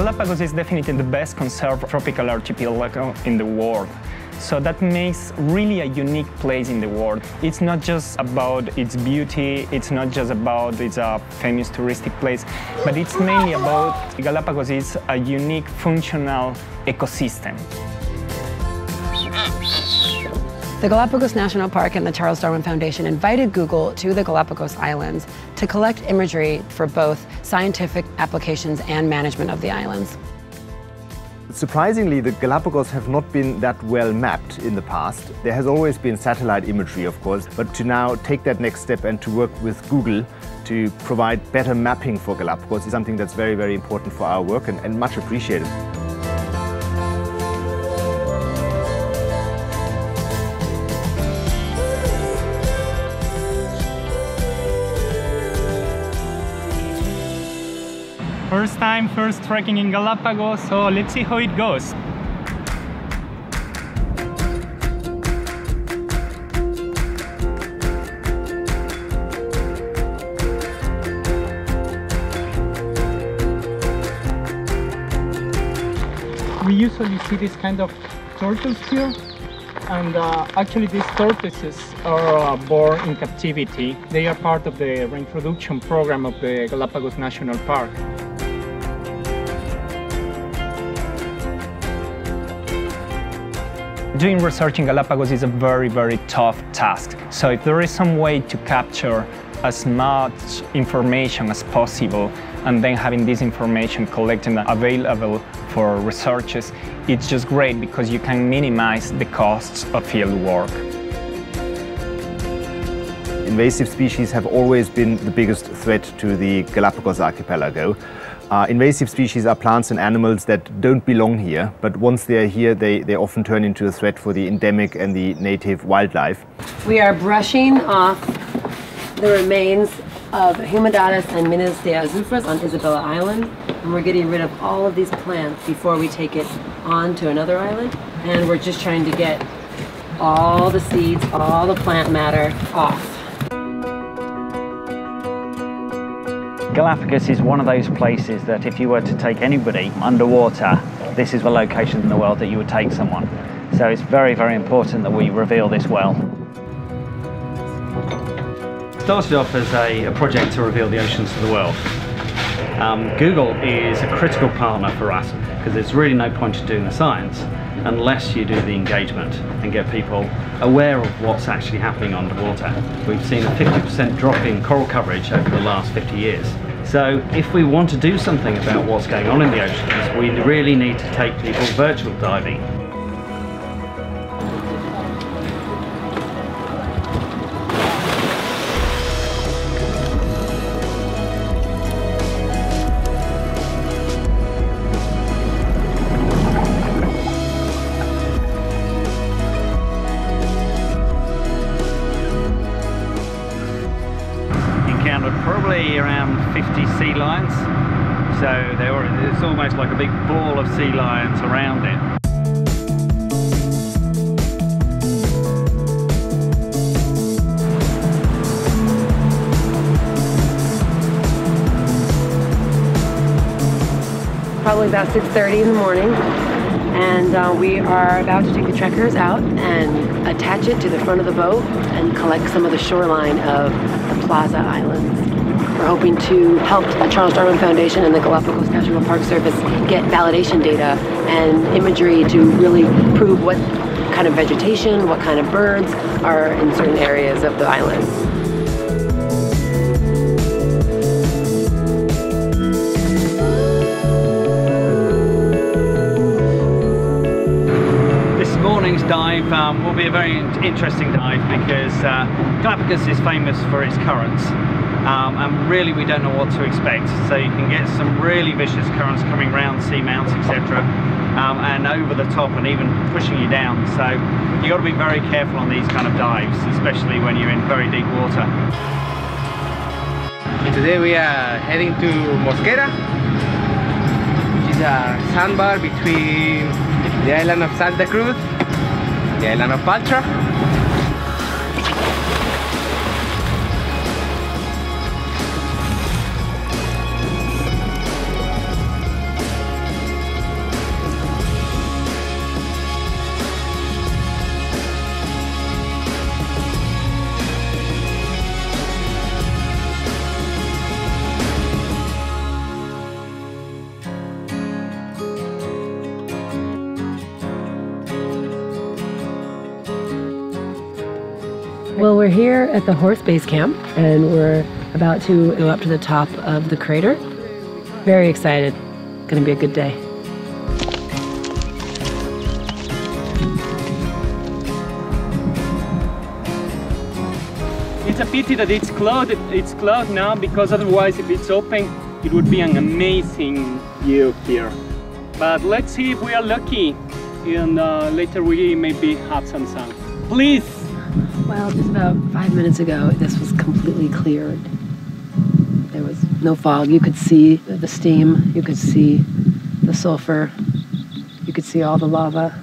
Galapagos is definitely the best conserved tropical archipelago in the world. So that makes really a unique place in the world. It's not just about its beauty, it's not just about it's a famous touristic place, but it's mainly about Galapagos is a unique functional ecosystem. The Galapagos National Park and the Charles Darwin Foundation invited Google to the Galapagos Islands to collect imagery for both scientific applications and management of the islands. Surprisingly, the Galapagos have not been that well mapped in the past. There has always been satellite imagery, of course, but to now take that next step and to work with Google to provide better mapping for Galapagos is something that's very, very important for our work and much appreciated. First time, first trekking in Galapagos, so let's see how it goes. We usually see this kind of turtles here, and actually these tortoises are born in captivity. They are part of the reintroduction program of the Galapagos National Park. Doing research in Galapagos is a very, very tough task. So if there is some way to capture as much information as possible and then having this information collected and available for researchers, it's just great because you can minimize the costs of field work. Invasive species have always been the biggest threat to the Galapagos archipelago. Invasive species are plants and animals that don't belong here, but once they are here, they often turn into a threat for the endemic and the native wildlife. We are brushing off the remains of Humadatus and Minas de Azufras on Isabella Island, and we're getting rid of all of these plants before we take it on to another island, and we're just trying to get all the seeds, all the plant matter off. Galapagos is one of those places that if you were to take anybody underwater, this is the location in the world that you would take someone. So it's very, very important that we reveal this well. It started off as a project to reveal the oceans to the world. Google is a critical partner for us because there's really no point in doing the science unless you do the engagement and get people aware of what's actually happening underwater. We've seen a 50% drop in coral coverage over the last 50 years. So if we want to do something about what's going on in the oceans, we really need to take people virtual diving. Probably around 50 sea lions, so it's almost like a big ball of sea lions around it. Probably about 6:30 in the morning, and we are about to take the trekkers out and attach it to the front of the boat and collect some of the shoreline of the Plaza Islands. We're hoping to help the Charles Darwin Foundation and the Galapagos National Park Service get validation data and imagery to really prove what kind of vegetation, what kind of birds are in certain areas of the island. This morning's dive will be a very interesting dive because Galapagos is famous for its currents. And really we don't know what to expect, so you can get some really vicious currents coming round seamounts, etc., and over the top and even pushing you down, so you've got to be very careful on these kind of dives, especially when you're in very deep water. Today we are heading to Mosquera, which is a sandbar between the island of Santa Cruz and the island of Paltra. Well, we're here at the horse base camp, and we're about to go up to the top of the crater. Very excited. Gonna be a good day. It's a pity that it's closed. It's closed now because otherwise, if it's open, it would be an amazing view here. But let's see if we are lucky, and later we maybe have some sun. Please. Well, just about 5 minutes ago, this was completely cleared. There was no fog. You could see the steam. You could see the sulfur. You could see all the lava.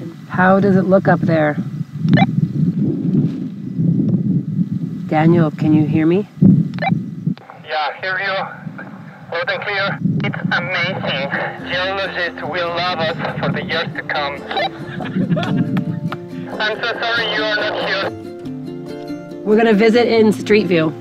And how does it look up there? Daniel, can you hear me? Yeah, hear you. Loud and clear. It's amazing. Geologists will love us for the years to come. I'm so sorry you are not here. We're gonna visit in Street View.